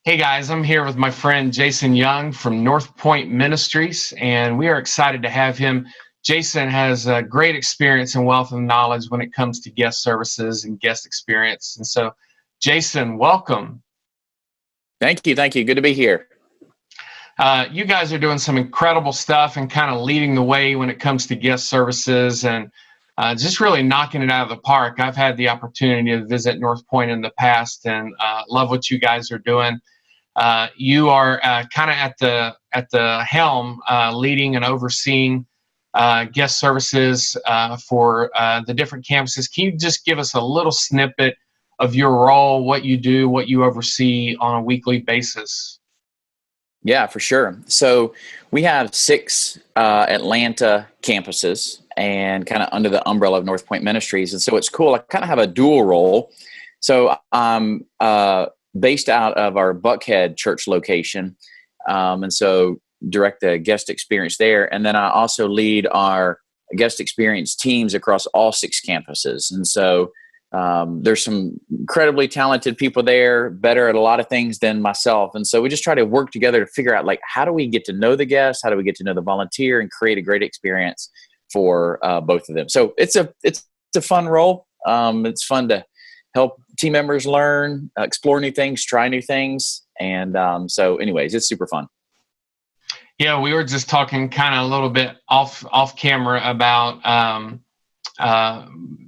Hey guys, I'm here with my friend Jason Young from North Point Ministries, and we are excited to have him. Jason has a great experience and wealth of knowledge when it comes to guest services and guest experience. And so, Jason, welcome. Thank you. Thank you. Good to be here. You guys are doing some incredible stuff and kind of leading the way when it comes to guest services and just really knocking it out of the park. I've had the opportunity to visit North Point in the past and love what you guys are doing. You are kind of at the helm, leading and overseeing guest services for the different campuses. Can you just give us a little snippet of your role, what you do, what you oversee on a weekly basis? Yeah, for sure. So we have six Atlanta campuses and kind of under the umbrella of North Point Ministries. And so it's cool. I kind of have a dual role. So I'm based out of our Buckhead church location. And so direct the guest experience there. And then I also lead our guest experience teams across all six campuses. And so there's some incredibly talented people there, better at a lot of things than myself. And so we just try to work together to figure out, like, how do we get to know the guests? How do we get to know the volunteer and create a great experience for both of them? So it's a fun role. It's fun to help team members learn, explore new things, try new things. And so anyways, it's super fun. Yeah, we were just talking kind of a little bit off camera about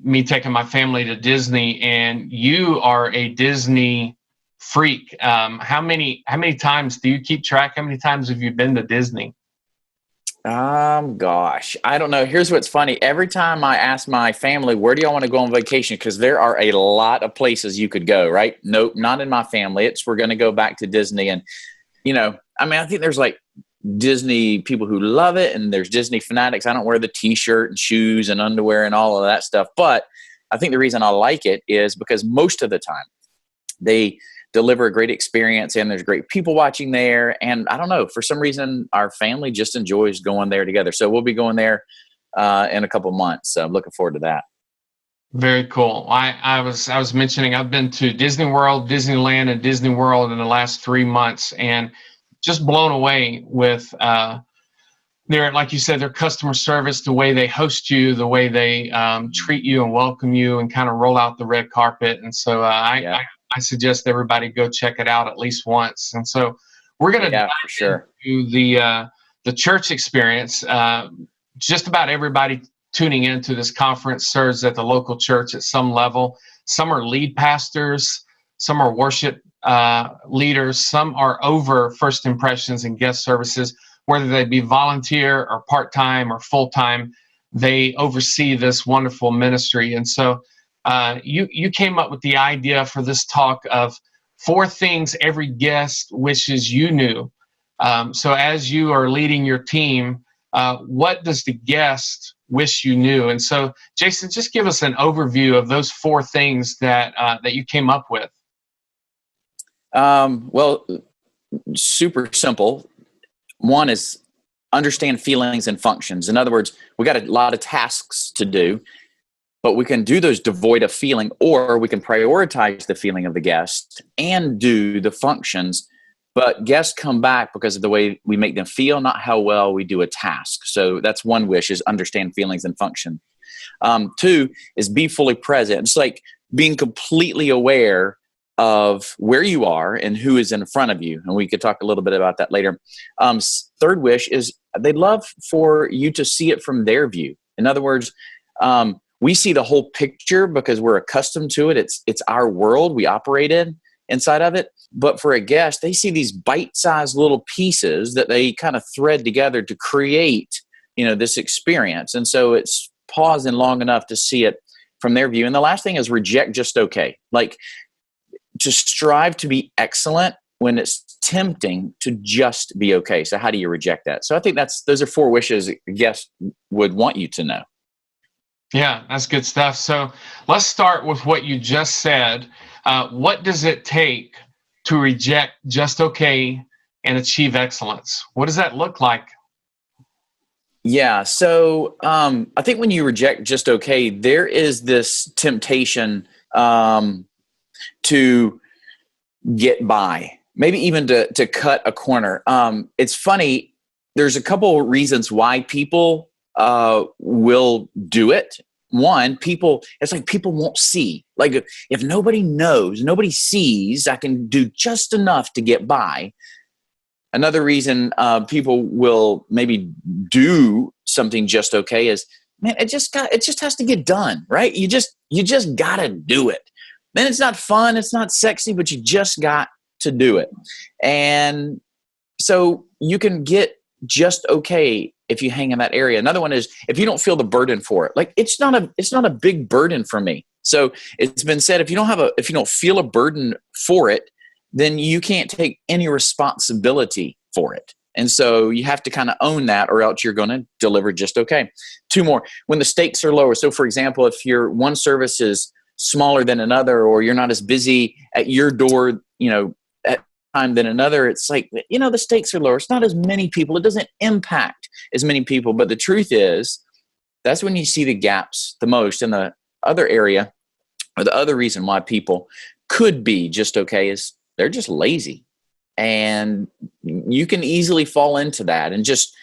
me taking my family to Disney, and you are a Disney freak. How many times do you keep track? How many times have you been to Disney? Gosh, I don't know. Here's what's funny. Every time I ask my family, where do y'all want to go on vacation? Because there are a lot of places you could go, right? Nope, not in my family. We're going to go back to Disney. And, I think there's like Disney people who love it, and there's Disney fanatics. I don't wear the t-shirt and shoes and underwear and all of that stuff. But I think the reason I like it is because most of the time they deliver a great experience and there's great people watching there. And I don't know, for some reason, our family just enjoys going there together. So we'll be going there in a couple months. So I'm looking forward to that. Very cool. I was mentioning I've been to Disney World, Disneyland, and Disney World in the last 3 months, and just blown away with like you said, their customer service, the way they host you, the way they treat you and welcome you and kind of roll out the red carpet. And so I suggest everybody go check it out at least once. And so we're going to dive into the church experience. Just about everybody tuning into this conference serves at the local church at some level. Some are lead pastors, some are worship leaders, some are over first impressions and guest services, whether they be volunteer or part-time or full-time. They oversee this wonderful ministry. And so you came up with the idea for this talk of 4 things every guest wishes you knew. So as you are leading your team, what does the guest wish you knew? And so, Jason, just give us an overview of those 4 things that you came up with. Well, super simple. One is understand feelings and functions. In other words, we got a lot of tasks to do, but we can do those devoid of feeling, or we can prioritize the feeling of the guest and do the functions. But guests come back because of the way we make them feel, not how well we do a task. So that's one wish, is understand feelings and function. 2 is be fully present. It's like being completely aware of where you are and who is in front of you. And we could talk a little bit about that later. 3rd wish is they'd love for you to see it from their view. In other words, we see the whole picture because we're accustomed to it. It's our world. We operate inside of it. But for a guest, they see these bite-sized little pieces that they kind of thread together to create, this experience. And so it's pausing long enough to see it from their view. And the last thing is reject just okay. Like, to strive to be excellent when it's tempting to just be okay. So how do you reject that? So I think those are 4 wishes a guest would want you to know. Yeah, that's good stuff. So let's start with what you just said. What does it take to reject just okay and achieve excellence? What does that look like? Yeah. So I think when you reject just okay, there is this temptation to get by, maybe even to cut a corner. It's funny. There's a couple of reasons why people will do it. One, it's like people won't see. Like if nobody knows, nobody sees, I can do just enough to get by. Another reason people will maybe do something just okay is, man, it just has to get done, right? You just gotta do it. Then it's not fun, it's not sexy, but you just got to do it. And so you can get just okay if you hang in that area. Another one is if you don't feel the burden for it. Like it's not a big burden for me. So it's been said, if you don't feel a burden for it, then you can't take any responsibility for it. And so you have to kind of own that, or else you're going to deliver just okay. Two more, when the stakes are lower. So for example, if your one service is smaller than another, or you're not as busy at your door, at time than another, it's like, the stakes are lower. It's not as many people. It doesn't impact as many people. But the truth is, that's when you see the gaps the most. And the other area, or the other reason why people could be just okay, is they're just lazy. And you can easily fall into that and just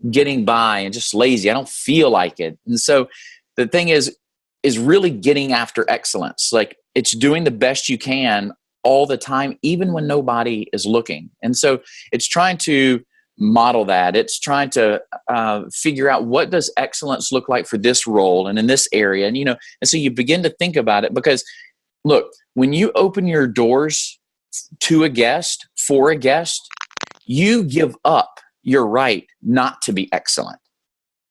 getting by and just lazy. I don't feel like it. And so the thing is really getting after excellence. Like it's doing the best you can all the time, even when nobody is looking. And so it's trying to model that. It's trying to figure out, what does excellence look like for this role and in this area? And, and so you begin to think about it, because look, when you open your doors to a guest, for a guest, you give up your right not to be excellent.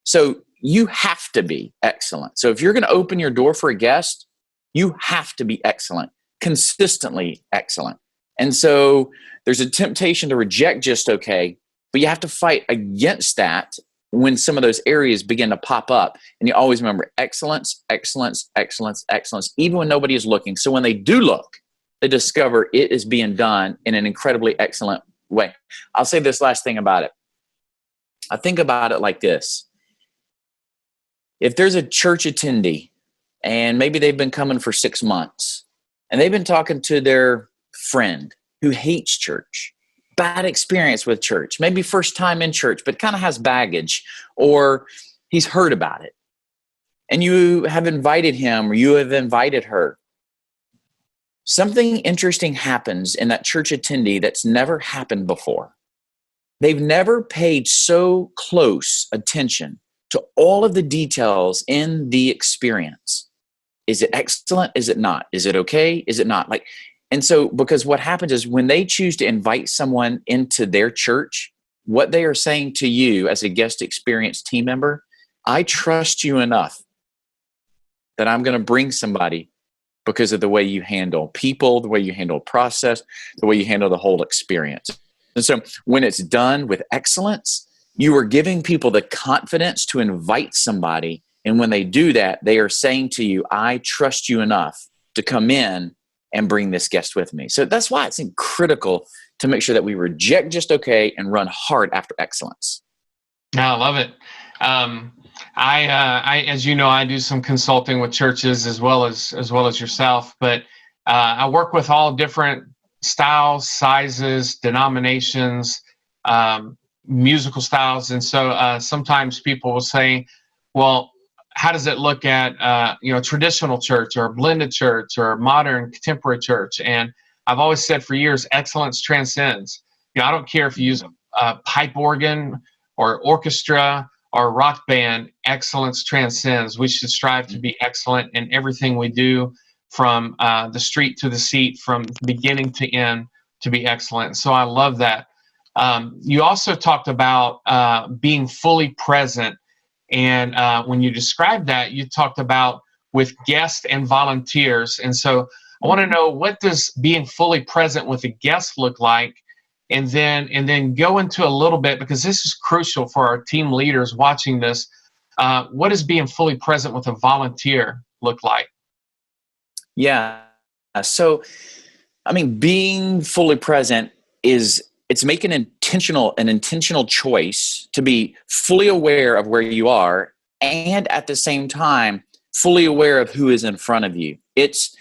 So you have to be excellent. So if you're going to open your door for a guest, you have to be excellent, consistently excellent. And so there's a temptation to reject just okay, but you have to fight against that when some of those areas begin to pop up. And you always remember excellence, excellence, excellence, excellence, even when nobody is looking. So when they do look, they discover it is being done in an incredibly excellent way. I'll say this last thing about it. I think about it like this. If there's a church attendee and maybe they've been coming for 6 months and they've been talking to their friend who hates church, bad experience with church, maybe first time in church, but kind of has baggage, or he's heard about it, and you have invited him or you have invited her, something interesting happens in that church attendee that's never happened before. They've never paid so close attention to all of the details in the experience. Is it excellent? Is it not? Is it okay? Is it not? And so, because what happens is when they choose to invite someone into their church, what they are saying to you as a guest experience team member, I trust you enough that I'm going to bring somebody because of the way you handle people, the way you handle process, the way you handle the whole experience. And so when it's done with excellence, you are giving people the confidence to invite somebody. And when they do that, they are saying to you, I trust you enough to come in and bring this guest with me. So that's why it's critical to make sure that we reject just okay and run hard after excellence. I love it. I, as you know, I do some consulting with churches as well as yourself, but I work with all different styles, sizes, denominations, musical styles. And so sometimes people will say, well, how does it look at, traditional church or blended church or modern contemporary church? And I've always said for years, excellence transcends. I don't care if you use a pipe organ or orchestra or rock band, excellence transcends. We should strive to be excellent in everything we do, from the street to the seat, from beginning to end, to be excellent. So I love that. You also talked about being fully present. And when you described that, you talked about with guests and volunteers. And so I want to know, what does being fully present with a guest look like? And then go into a little bit, because this is crucial for our team leaders watching this. What does being fully present with a volunteer look like? Yeah. So, being fully present it's making an intentional choice to be fully aware of where you are, and at the same time, fully aware of who is in front of you. It's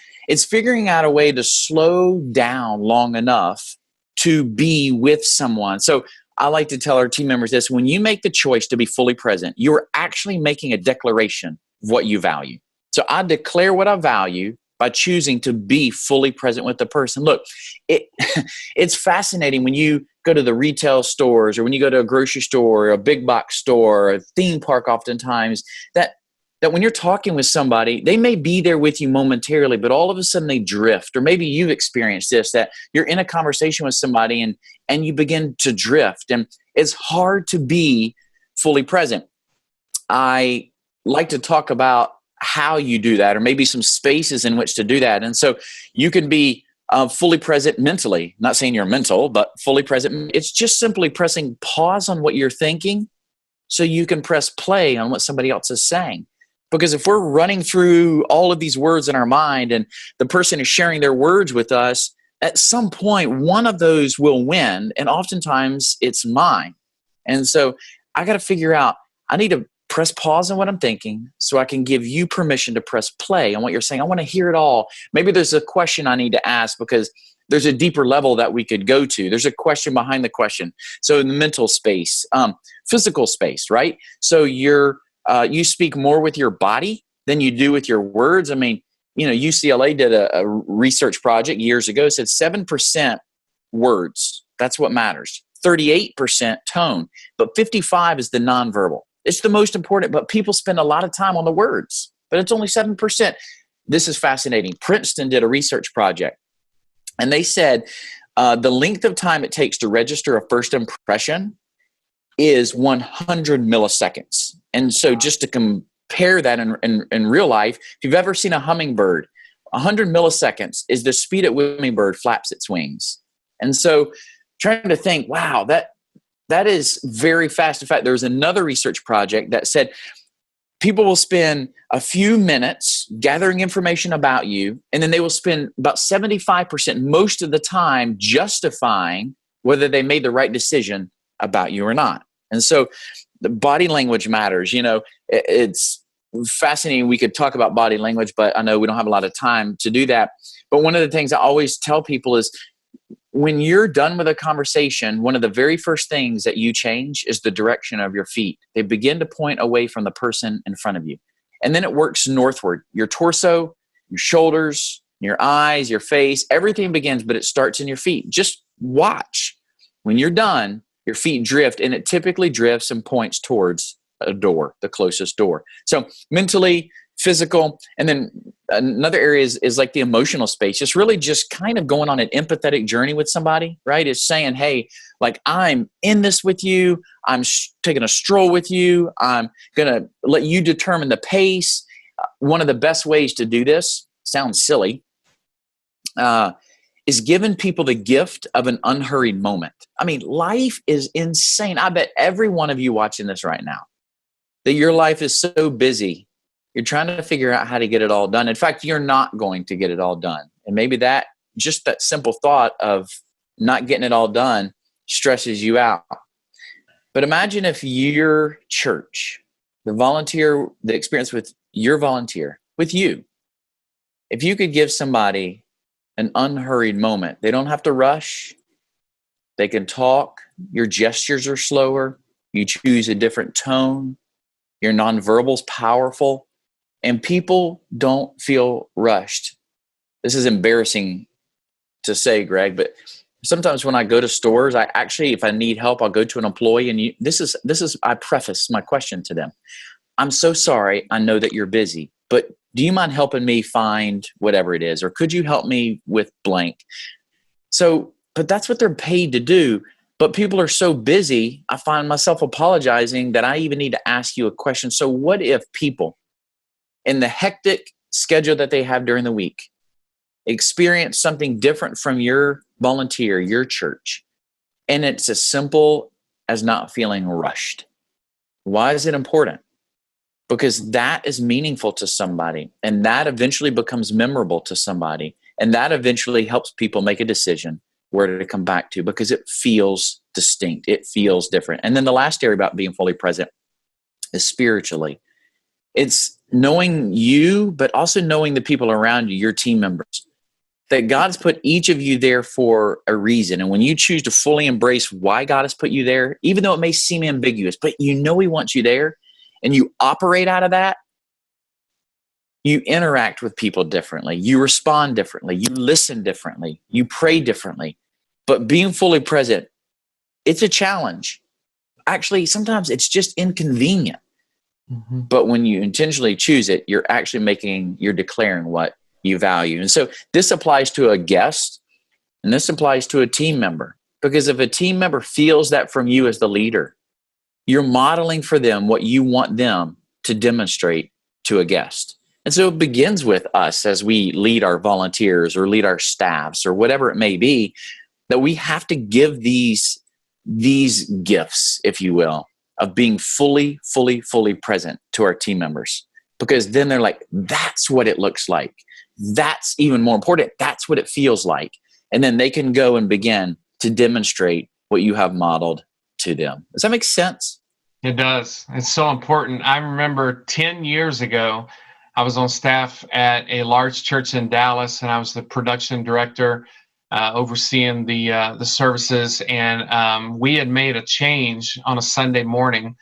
figuring out a way to slow down long enough to be with someone. So I like to tell our team members this: when you make the choice to be fully present, you're actually making a declaration of what you value. So I declare what I value by choosing to be fully present with the person. Look, it's fascinating when you go to the retail stores, or when you go to a grocery store or a big box store or a theme park, oftentimes that when you're talking with somebody, they may be there with you momentarily, but all of a sudden they drift. Or maybe you've experienced this, that you're in a conversation with somebody and you begin to drift, and it's hard to be fully present. I like to talk about how you do that, or maybe some spaces in which to do that. And so you can be fully present mentally, not saying you're mental, but fully present. It's just simply pressing pause on what you're thinking so you can press play on what somebody else is saying. Because if we're running through all of these words in our mind and the person is sharing their words with us, at some point, one of those will win. And oftentimes it's mine. And so I got to figure out, I need to press pause on what I'm thinking so I can give you permission to press play on what you're saying. I want to hear it all. Maybe there's a question I need to ask because there's a deeper level that we could go to. There's a question behind the question. So in the mental space, physical space, right? So you speak more with your body than you do with your words. I mean, UCLA did a research project years ago, said 7% words. That's what matters. 38% tone, but 55 is the nonverbal. It's the most important, but people spend a lot of time on the words, but it's only 7%. This is fascinating. Princeton did a research project, and they said the length of time it takes to register a first impression is 100 milliseconds. And so just to compare that in real life, if you've ever seen a hummingbird, 100 milliseconds is the speed at which a hummingbird flaps its wings. And so trying to think, wow, that is very fast. In fact, there was another research project that said people will spend a few minutes gathering information about you, and then they will spend about 75% most of the time justifying whether they made the right decision about you or not. And so the body language matters. It's fascinating. We could talk about body language, but I know we don't have a lot of time to do that. But one of the things I always tell people is, when you're done with a conversation, one of the very first things that you change is the direction of your feet. They begin to point away from the person in front of you. And then it works northward. Your torso, your shoulders, your eyes, your face, everything begins, but it starts in your feet. Just watch. When you're done, your feet drift, and it typically drifts and points towards a door, the closest door. So mentally, physical, and then another area is like the emotional space. It's really just kind of going on an empathetic journey with somebody, right? It's saying, hey, like, I'm in this with you. I'm taking a stroll with you. I'm going to let you determine the pace. One of the best ways to do this, sounds silly, is giving people the gift of an unhurried moment. I mean, life is insane. I bet every one of you watching this right now, that your life is so busy. You're trying to figure out how to get it all done. In fact, you're not going to get it all done. And maybe that simple thought of not getting it all done stresses you out. But imagine if your church, the experience with your volunteer, with you, if you could give somebody an unhurried moment. They don't have to rush. They can talk. Your gestures are slower. You choose a different tone. Your nonverbal's powerful. And people don't feel rushed. This is embarrassing to say, Greg, but sometimes when I go to stores, I actually, if I need help, I'll go to an employee, and this is I preface my question to them. I'm so sorry. I know that you're busy, but do you mind helping me find whatever it is? Or could you help me with blank? So, but that's what they're paid to do. But people are so busy, I find myself apologizing that I even need to ask you a question. So what if people in the hectic schedule that they have during the week experience something different from your volunteer, your church, and it's as simple as not feeling rushed? Why is it important? Because that is meaningful to somebody, and that eventually becomes memorable to somebody, and that eventually helps people make a decision where to come back to, because it feels distinct. It feels different. And then the last area about being fully present is spiritually. It's knowing you, but also knowing the people around you, your team members. that God's put each of you there for a reason. And when you choose to fully embrace why God has put you there, even though it may seem ambiguous, but you know he wants you there and you operate out of that, you interact with people differently. You respond differently. You listen differently. You pray differently. But being fully present, it's a challenge. Actually, sometimes it's just inconvenient. Mm-hmm. But when you intentionally choose it, you're declaring what you value. And so this applies to a guest and this applies to a team member. Because if a team member feels that from you as the leader, you're modeling for them what you want them to demonstrate to a guest. And so it begins with us as we lead our volunteers or lead our staffs or whatever it may be, that we have to give these gifts, if you will, of being fully present to our team members. Because then they're like, that's what it looks like. That's even more important. That's what it feels like. And then they can go and begin to demonstrate what you have modeled to them. Does that make sense? It does. It's so important. I remember 10 years ago, I was on staff at a large church in Dallas, and I was the production director overseeing the services. And we had made a change on a Sunday morning.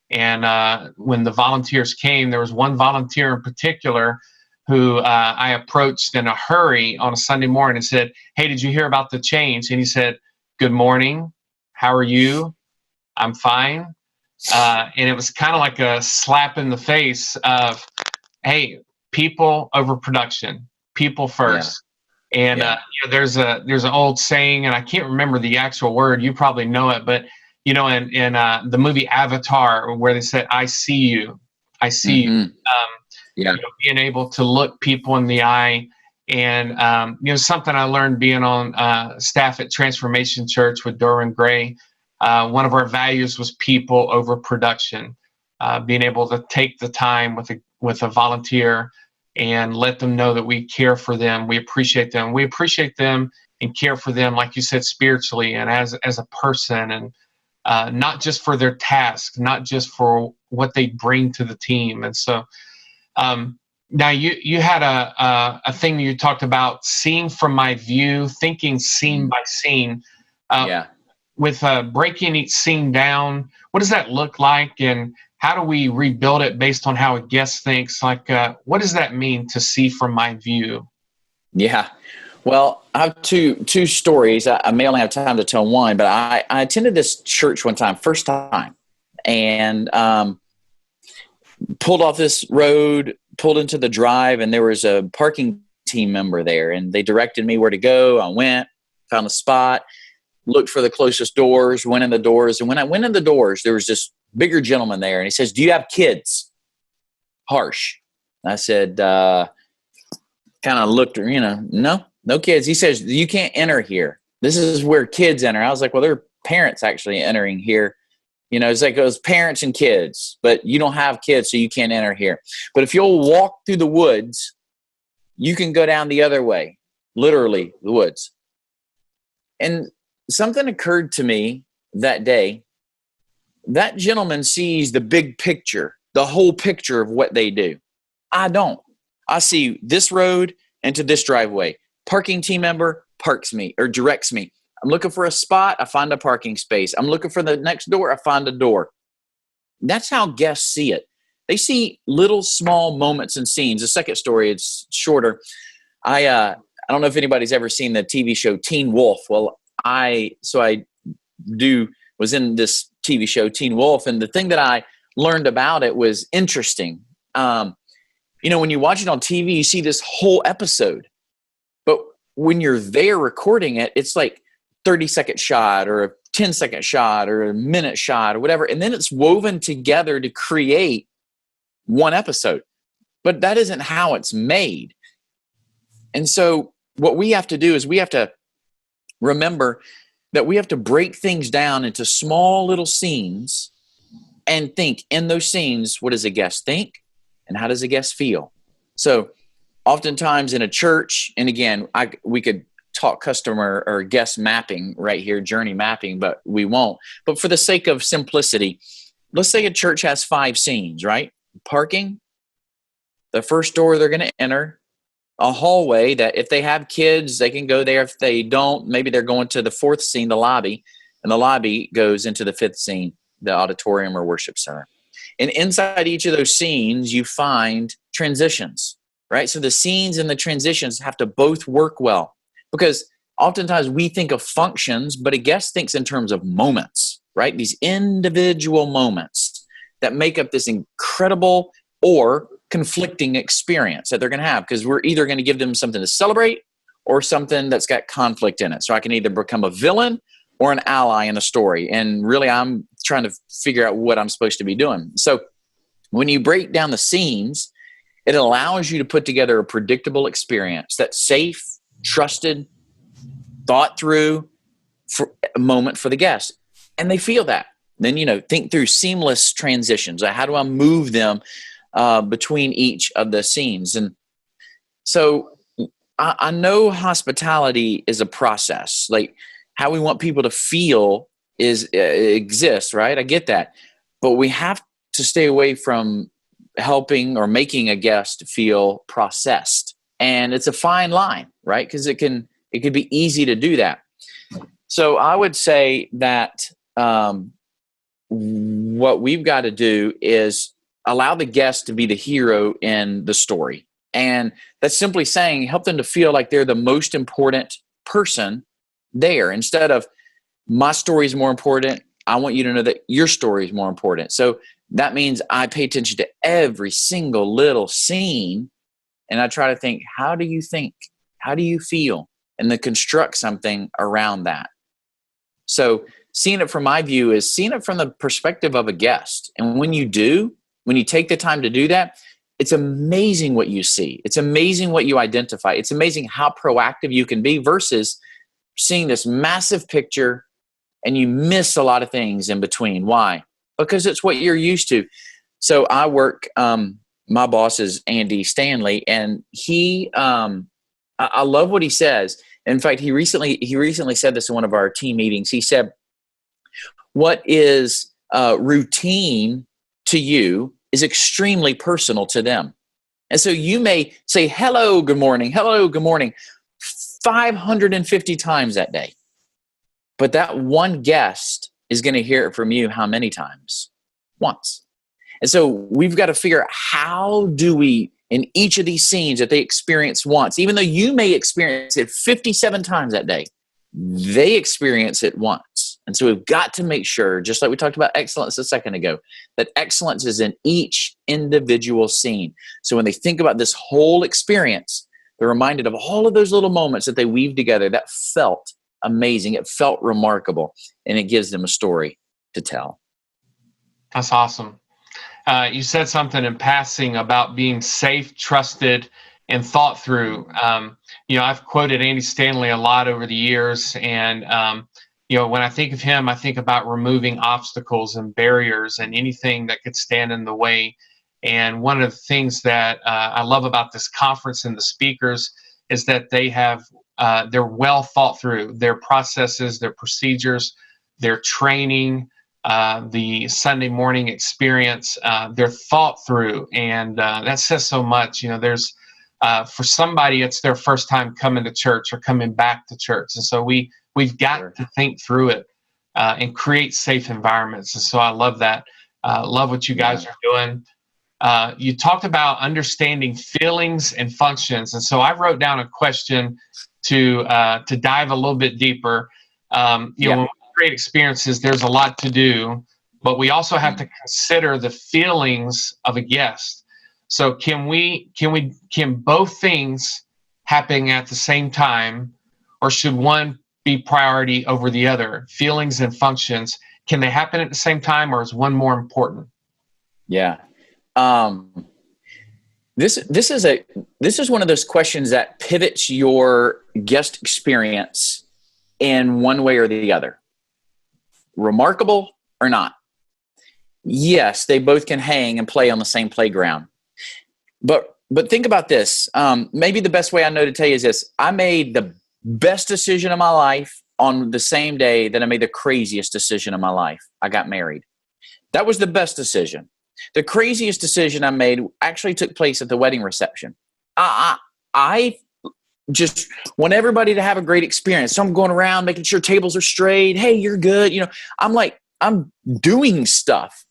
And when the volunteers came, there was one volunteer in particular who I approached in a hurry on a Sunday morning and said, "Hey, did you hear about the change?" And he said, "Good morning. How are you?" "I'm fine." And it was kind of like a slap in the face of, hey, people over production, people first. Yeah. And there's an old saying, and I can't remember the actual word. You probably know it, but in the movie Avatar, where they said, "I see you, I see you." Being able to look people in the eye, and something I learned being on staff at Transformation Church with Derwin Gray. One of our values was people over production. Being able to take the time with a volunteer and let them know that we care for them, we appreciate them, and care for them, like you said, spiritually and as a person, and not just for their task, not just for what they bring to the team. And so now you had a thing you talked about, seeing from my view, thinking scene by scene. With breaking each scene down, what does that look like, and how do we rebuild it based on how a guest thinks? Like, what does that mean to see from my view? Yeah. Well, I have two stories. I may only have time to tell one, but I attended this church one time, first time, and pulled off this road, pulled into the drive, and there was a parking team member there, and they directed me where to go. I went, found a spot, looked for the closest doors, went in the doors. And when I went in the doors, there was this bigger gentleman there. And he says, "Do you have kids?" Harsh. I said, kind of looked, no kids. He says, "You can't enter here. This is where kids enter." I was like, "Well, there are parents actually entering here." It's like it was parents and kids, but you don't have kids, so you can't enter here. But if you'll walk through the woods, you can go down the other way, literally the woods. And something occurred to me that day. That gentleman sees the big picture, the whole picture of what they do. I don't. I see this road into this driveway. Parking team member parks me or directs me. I'm looking for a spot, I find a parking space. I'm looking for the next door, I find a door. That's how guests see it. They see little small moments and scenes. The second story, it's shorter. I don't know if anybody's ever seen the TV show Teen Wolf. Well, I was in this TV show Teen Wolf, and the thing that I learned about it was interesting. When you watch it on TV, you see this whole episode, but when you're there recording it, it's like 30-second shot or a 10-second shot or a minute shot or whatever, and then it's woven together to create one episode. But that isn't how it's made. And so what we have to do is we have to remember that we have to break things down into small little scenes and think in those scenes, what does a guest think and how does a guest feel? So oftentimes in a church, and again, we could talk customer or guest mapping right here, journey mapping, but we won't. But for the sake of simplicity, let's say a church has 5 scenes, right? Parking, the first door they're going to enter, a hallway that if they have kids, they can go there. If they don't, maybe they're going to the fourth scene, the lobby, and the lobby goes into the fifth scene, the auditorium or worship center. And inside each of those scenes, you find transitions, right? So the scenes and the transitions have to both work well, because oftentimes we think of functions, but a guest thinks in terms of moments, right? These individual moments that make up this incredible or conflicting experience that they're going to have, because we're either going to give them something to celebrate or something that's got conflict in it. So I can either become a villain or an ally in the story. And really, I'm trying to figure out what I'm supposed to be doing. So when you break down the scenes, it allows you to put together a predictable experience that's safe, trusted, thought through for a moment for the guest. And they feel that. Then, think through seamless transitions. How do I move them between each of the scenes? And so I know hospitality is a process. Like, how we want people to feel exists, right? I get that. But we have to stay away from helping or making a guest feel processed. And it's a fine line, right? Because it could be easy to do that. So I would say that what we've got to do is allow the guest to be the hero in the story. And that's simply saying, help them to feel like they're the most important person there. Instead of, my story is more important, I want you to know that your story is more important. So that means I pay attention to every single little scene, and I try to think, how do you think? How do you feel? And then construct something around that. So seeing it from my view is seeing it from the perspective of a guest. And when you take the time to do that, it's amazing what you see. It's amazing what you identify. It's amazing how proactive you can be versus seeing this massive picture and you miss a lot of things in between. Why? Because it's what you're used to. So I work, my boss is Andy Stanley, and he, I love what he says. In fact, he recently said this in one of our team meetings. He said, what is routine to you is extremely personal to them. And so you may say, hello, good morning, 550 times that day. But that one guest is going to hear it from you how many times? Once. And so we've got to figure out, how do we, in each of these scenes that they experience once, even though you may experience it 57 times that day, they experience it once. And so we've got to make sure, just like we talked about excellence a second ago, that excellence is in each individual scene. So when they think about this whole experience, they're reminded of all of those little moments that they weave together that felt amazing. It felt remarkable, and it gives them a story to tell. That's awesome. You said something in passing about being safe, trusted, and thought through. I've quoted Andy Stanley a lot over the years, and when I think of him, I think about removing obstacles and barriers and anything that could stand in the way. And one of the things that I love about this conference and the speakers is that they're well thought through. Their processes, their procedures, their training, the Sunday morning experience, they're thought through, and that says so much. There's for somebody, it's their first time coming to church or coming back to church, and so we've got to think through it and create safe environments. And so I love that. Love what you guys are doing. You talked about understanding feelings and functions, and so I wrote down a question to dive a little bit deeper. When we create experiences, there's a lot to do, but we also have to consider the feelings of a guest. So can both things happen at the same time, or should one be priority over the other? Feelings and functions, can they happen at the same time, or is one more important? Yeah. This is one of those questions that pivots your guest experience in one way or the other. Remarkable or not? Yes, they both can hang and play on the same playground. But think about this. Maybe the best way I know to tell you is this. I made the best decision of my life on the same day that I made the craziest decision of my life. I got married. That was the best decision. The craziest decision I made actually took place at the wedding reception. I I just want everybody to have a great experience. So I'm going around making sure tables are straight. Hey, you're good. I'm doing stuff.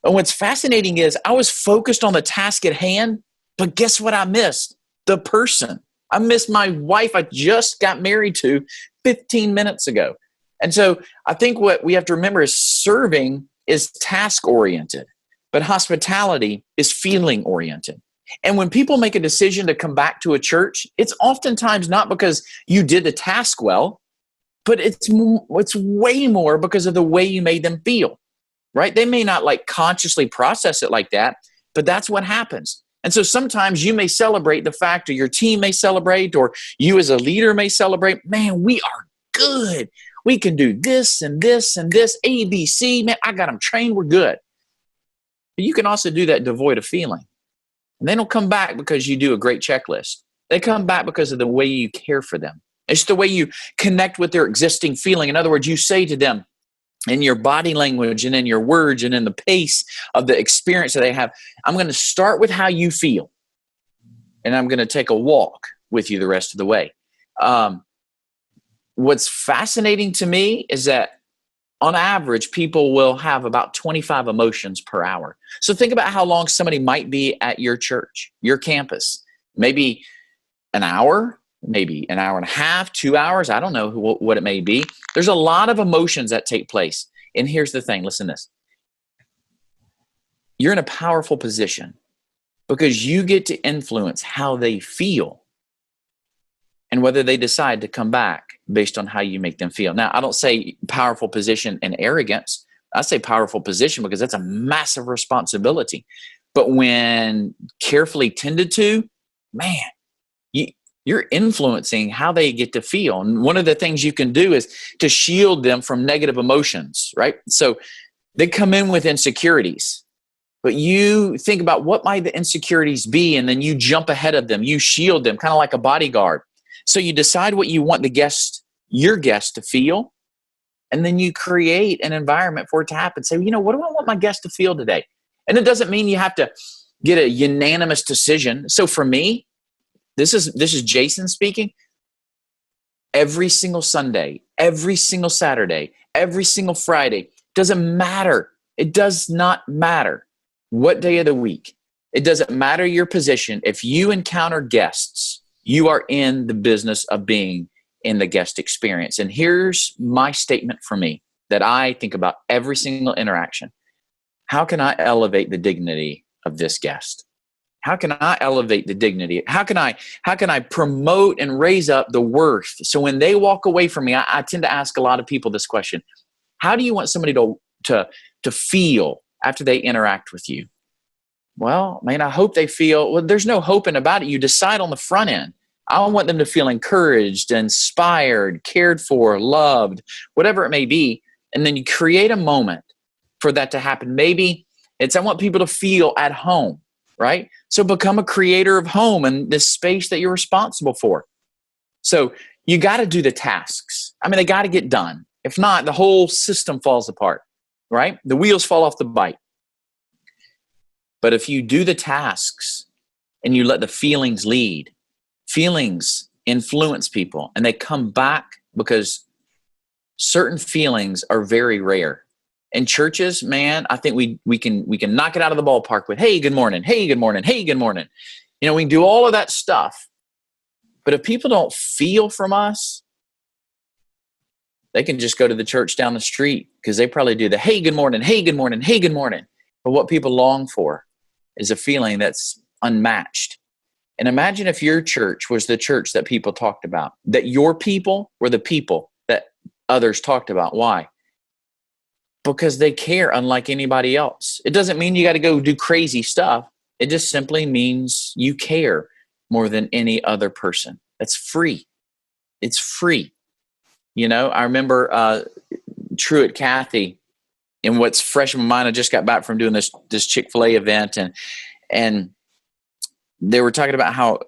And what's fascinating is I was focused on the task at hand, but guess what I missed? The person. I missed my wife I just got married to 15 minutes ago. And so I think what we have to remember is serving is task oriented, but hospitality is feeling oriented. And when people make a decision to come back to a church, it's oftentimes not because you did the task well, but it's way more because of the way you made them feel, right? They may not like consciously process it like that, but that's what happens. And so sometimes you may celebrate the fact, or your team may celebrate, or you as a leader may celebrate, man, we are good. We can do this and this and this, A, B, C, man, I got them trained, we're good. But you can also do that devoid of feeling. And they don't come back because you do a great checklist. They come back because of the way you care for them. It's the way you connect with their existing feeling. In other words, you say to them in your body language and in your words and in the pace of the experience that they have, I'm going to start with how you feel. And I'm going to take a walk with you the rest of the way. What's fascinating to me is that on average, people will have about 25 emotions per hour. So think about how long somebody might be at your church, your campus. Maybe an hour, maybe an hour and a half, 2 hours. I don't know what it may be. There's a lot of emotions that take place. And here's the thing. Listen to this. You're in a powerful position because you get to influence how they feel and whether they decide to come back based on how you make them feel. Now, I don't say powerful position and arrogance. I say powerful position because that's a massive responsibility. But when carefully tended to, man, you're influencing how they get to feel. And one of the things you can do is to shield them from negative emotions, right? So they come in with insecurities, but you think about what might the insecurities be, and then you jump ahead of them. You shield them, kind of like a bodyguard. So you decide what you want your guest to feel, and then you create an environment for it to happen. Say, what do I want my guest to feel today? And it doesn't mean you have to get a unanimous decision. So for me, this is Jason speaking. Every single Sunday, every single Saturday, every single Friday, doesn't matter. It does not matter what day of the week. It doesn't matter your position. If you encounter guests, you are in the business of being in the guest experience. And here's my statement for me that I think about every single interaction. How can I elevate the dignity of this guest? How can I elevate the dignity? How can I promote and raise up the worth? So when they walk away from me, I tend to ask a lot of people this question. How do you want somebody to feel after they interact with you? Well, man, I hope they feel, well, there's no hoping about it. You decide on the front end. I want them to feel encouraged, inspired, cared for, loved, whatever it may be. And then you create a moment for that to happen. Maybe I want people to feel at home, right? So become a creator of home and this space that you're responsible for. So you got to do the tasks. They got to get done. If not, the whole system falls apart, right? The wheels fall off the bike. But if you do the tasks and you let the feelings lead, feelings influence people and they come back because certain feelings are very rare. In churches, man, I think we can knock it out of the ballpark with, hey, good morning, hey, good morning, hey, good morning. We can do all of that stuff. But if people don't feel from us, they can just go to the church down the street because they probably do the, hey, good morning, hey, good morning, hey, good morning. But what people long for is a feeling that's unmatched. And imagine if your church was the church that people talked about, that your people were the people that others talked about. Why? Because they care unlike anybody else. It doesn't mean you got to go do crazy stuff. It just simply means you care more than any other person. That's free. It's free. I remember Truett Cathy, and what's fresh in my mind, I just got back from doing this Chick-fil-A event, and they were talking about how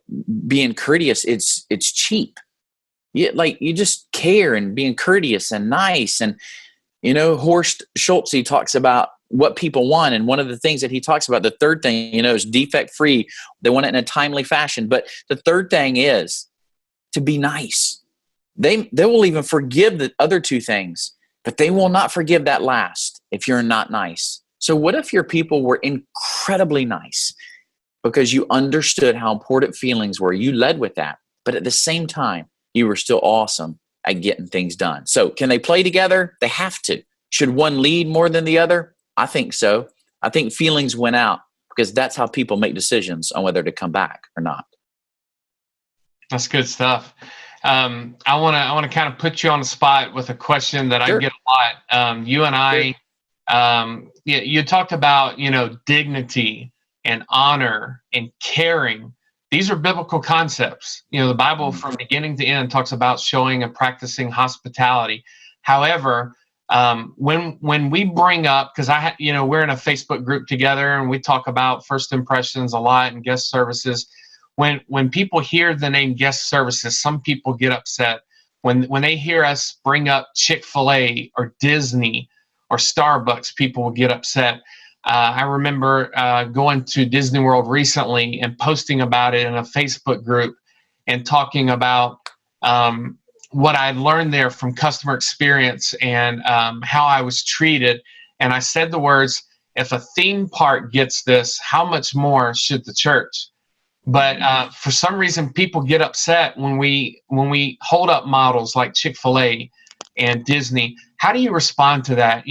being courteous, it's cheap. You just care and being courteous and nice. And Horst Schulze talks about what people want. And one of the things that he talks about, the third thing, is defect free. They want it in a timely fashion. But the third thing is to be nice. They will even forgive the other two things, but they will not forgive that last if you're not nice. So what if your people were incredibly nice because you understood how important feelings were? You led with that, but at the same time, you were still awesome at getting things done. So can they play together? They have to. Should one lead more than the other? I think so. I think feelings win out because that's how people make decisions on whether to come back or not. That's good stuff. I want to kind of put you on the spot with a question that Sure. I get a lot. You and I, you talked about, dignity and honor and caring. These are biblical concepts. The Bible from beginning to end talks about showing and practicing hospitality. However, when we bring up, because we're in a Facebook group together and we talk about first impressions a lot and guest services. When people hear the name guest services, some people get upset. When they hear us bring up Chick-fil-A or Disney or Starbucks, people will get upset. I remember going to Disney World recently and posting about it in a Facebook group and talking about what I learned there from customer experience and how I was treated. And I said the words, if a theme park gets this, how much more should the church? But for some reason, people get upset when we hold up models like Chick-fil-A and Disney. How do you respond to that?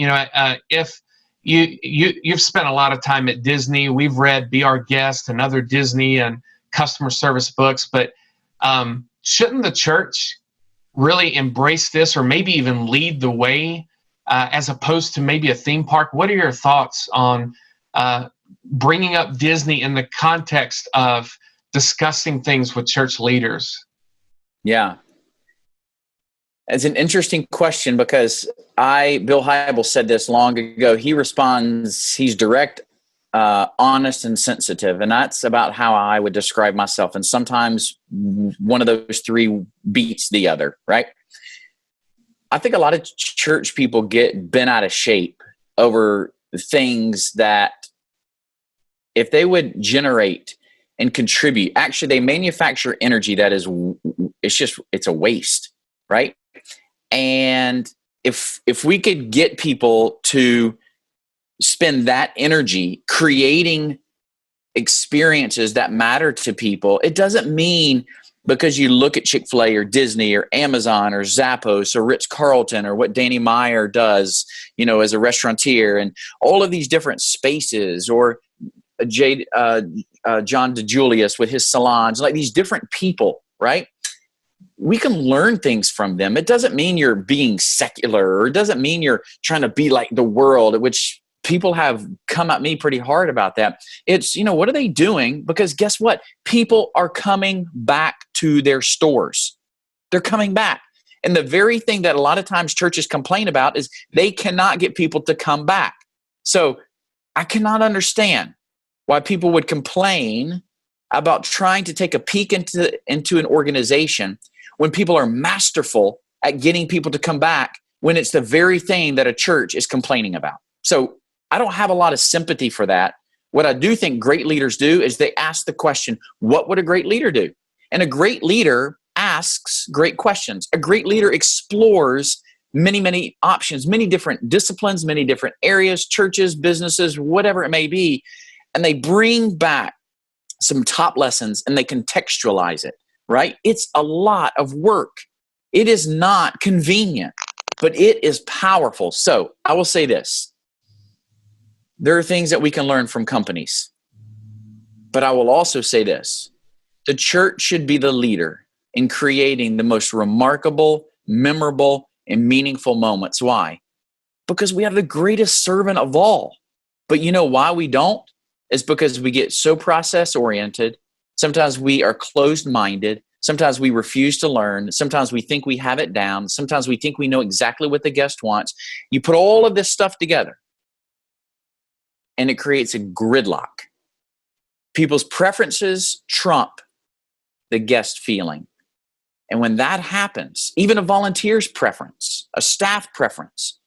If you've spent a lot of time at Disney, we've read Be Our Guest and other Disney and customer service books, but shouldn't the church really embrace this or maybe even lead the way as opposed to maybe a theme park? What are your thoughts on bringing up Disney in the context of discussing things with church leaders? Yeah. It's an interesting question because Bill Hybel said this long ago. He responds, he's direct, honest, and sensitive. And that's about how I would describe myself. And sometimes one of those three beats the other, right? I think a lot of church people get bent out of shape over things that if they would generate and contribute, actually they manufacture energy that is, it's a waste, right? And if we could get people to spend that energy creating experiences that matter to people, it doesn't mean because you look at Chick-fil-A or Disney or Amazon or Zappos or Ritz-Carlton or what Danny Meyer does, as a restaurateur and all of these different spaces, or John DeJulius with his salons, like these different people, right? We can learn things from them. It doesn't mean you're being secular, or it doesn't mean you're trying to be like the world, which people have come at me pretty hard about that. It's, what are they doing? Because guess what? People are coming back to their stores. They're coming back. And the very thing that a lot of times churches complain about is they cannot get people to come back. So I cannot understand why people would complain about trying to take a peek into an organization when people are masterful at getting people to come back, when it's the very thing that a church is complaining about. So I don't have a lot of sympathy for that. What I do think great leaders do is they ask the question, what would a great leader do? And a great leader asks great questions. A great leader explores many, many options, many different disciplines, many different areas, churches, businesses, whatever it may be. And they bring back some top lessons and they contextualize it, right? It's a lot of work. It is not convenient, but it is powerful. So I will say this. There are things that we can learn from companies, but I will also say this. The church should be the leader in creating the most remarkable, memorable, and meaningful moments. Why? Because we have the greatest servant of all. But you know why we don't? It's because we get so process-oriented. Sometimes we are closed-minded. Sometimes we refuse to learn. Sometimes we think we have it down. Sometimes we think we know exactly what the guest wants. You put all of this stuff together, and it creates a gridlock. People's preferences trump the guest feeling. And when that happens, even a volunteer's preference, a staff preference,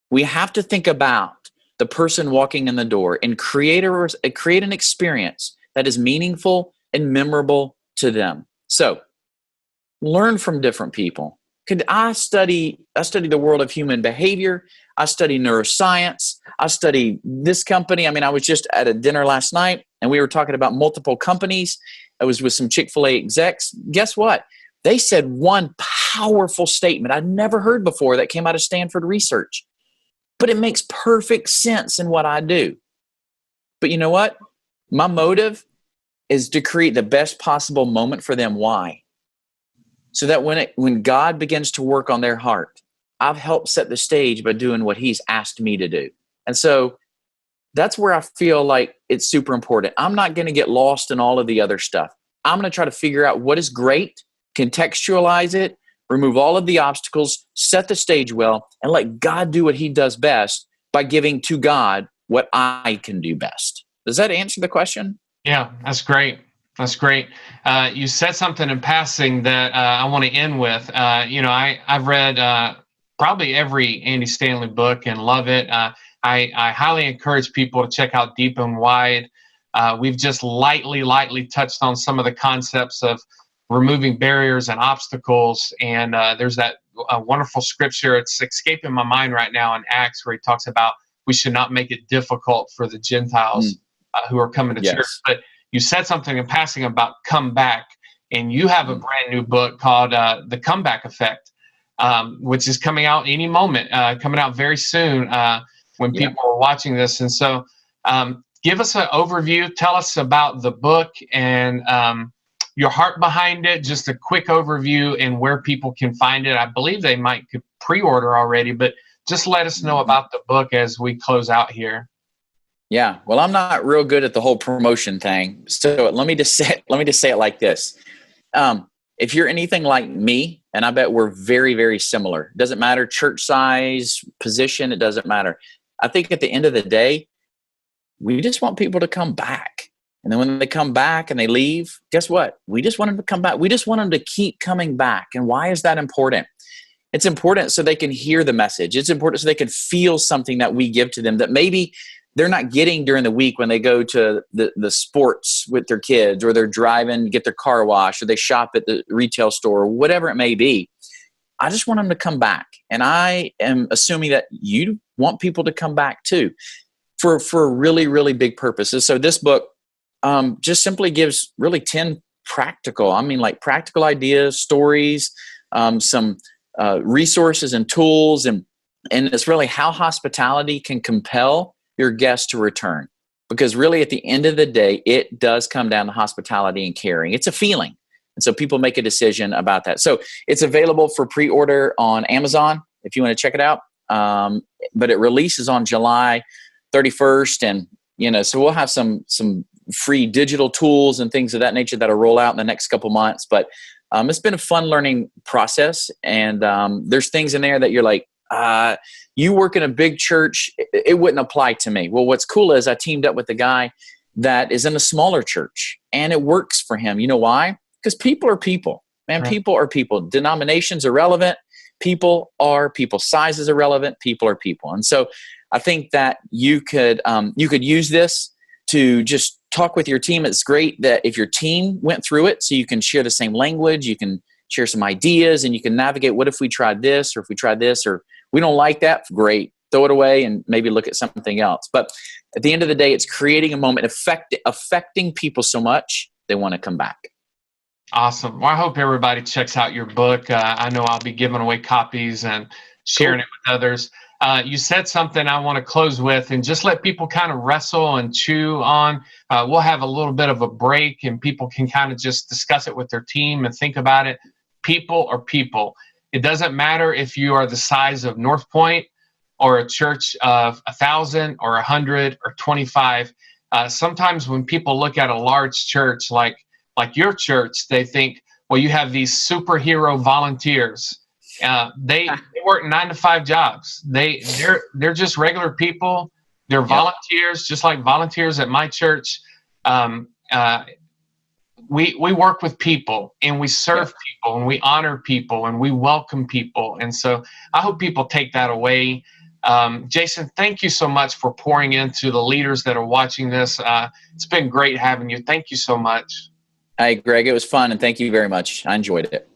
we have to think about the person walking in the door and create an experience that is meaningful and memorable to them. So learn from different people. I study the world of human behavior. I study neuroscience. I study this company. I mean, I was just at a dinner last night and we were talking about multiple companies. I was with some Chick-fil-A execs. Guess what? They said one powerful statement I'd never heard before that came out of Stanford research, but it makes perfect sense in what I do. But you know what? My motive is to create the best possible moment for them. Why? So that when God begins to work on their heart, I've helped set the stage by doing what he's asked me to do. And so that's where I feel like it's super important. I'm not going to get lost in all of the other stuff. I'm going to try to figure out what is great, contextualize it, remove all of the obstacles, set the stage well, and let God do what he does best by giving to God what I can do best. Does that answer the question? Yeah, that's great. That's great. You said something in passing that I want to end with. I've read probably every Andy Stanley book and love it. I highly encourage people to check out Deep and Wide. We've just lightly touched on some of the concepts of removing barriers and obstacles. And there's that wonderful scripture. It's escaping my mind right now in Acts where he talks about we should not make it difficult for the Gentiles who are coming to church. But you said something in passing about come back, and you have a brand new book called The Comeback Effect, which is coming out any moment, coming out very soon when people are watching this. And so give us an overview. Tell us about the book and your heart behind it, just a quick overview and where people can find it. I believe they could pre-order already, but just let us know about the book as we close out here. Yeah. Well, I'm not real good at the whole promotion thing. So let me just say it like this. If you're anything like me, and I bet we're very, very similar, it doesn't matter church size, position, it doesn't matter. I think at the end of the day, we just want people to come back. And then when they come back and they leave, guess what? We just want them to come back. We just want them to keep coming back. And why is that important? It's important so they can hear the message. It's important so they can feel something that we give to them that maybe they're not getting during the week when they go to the sports with their kids, or they're driving to get their car washed, or they shop at the retail store, or whatever it may be. I just want them to come back. And I am assuming that you want people to come back too for really, really big purposes. So this book just simply gives really 10 practical ideas, stories, some resources and tools. And it's really how hospitality can compel your guests to return. Because really at the end of the day, it does come down to hospitality and caring. It's a feeling. And so people make a decision about that. So it's available for pre-order on Amazon if you want to check it out. But it releases on July 31st. And, so we'll have some free digital tools and things of that nature that'll roll out in the next couple months. But it's been a fun learning process. And there's things in there that you're like, you work in a big church, it wouldn't apply to me. Well, what's cool is I teamed up with a guy that is in a smaller church, and it works for him. You know why? Because people are people, man. Right. People are people. Denominations are relevant. People are people. Size is irrelevant. People are people. And so I think that you could use this to just talk with your team. It's great that if your team went through it, so you can share the same language, you can share some ideas, and you can navigate. What if we tried this, or if we tried this, or we don't like that? Great. Throw it away and maybe look at something else. But at the end of the day, it's creating a moment, affecting people so much they want to come back. Awesome. Well, I hope everybody checks out your book. I know I'll be giving away copies and sharing it with others. You said something I want to close with, and just let people kind of wrestle and chew on. We'll have a little bit of a break, and people can kind of just discuss it with their team and think about it. People are people. It doesn't matter if you are the size of North Point or a church of 1,000 or 100 or 25. Sometimes when people look at a large church like your church, they think, well, you have these superhero volunteers. They work 9-to-5 jobs. They're just regular people. They're volunteers, just like volunteers at my church. We work with people, and we serve people, and we honor people, and we welcome people. And so I hope people take that away. Jason, thank you so much for pouring into the leaders that are watching this. It's been great having you. Thank you so much. Hey, Greg, it was fun, and thank you very much. I enjoyed it.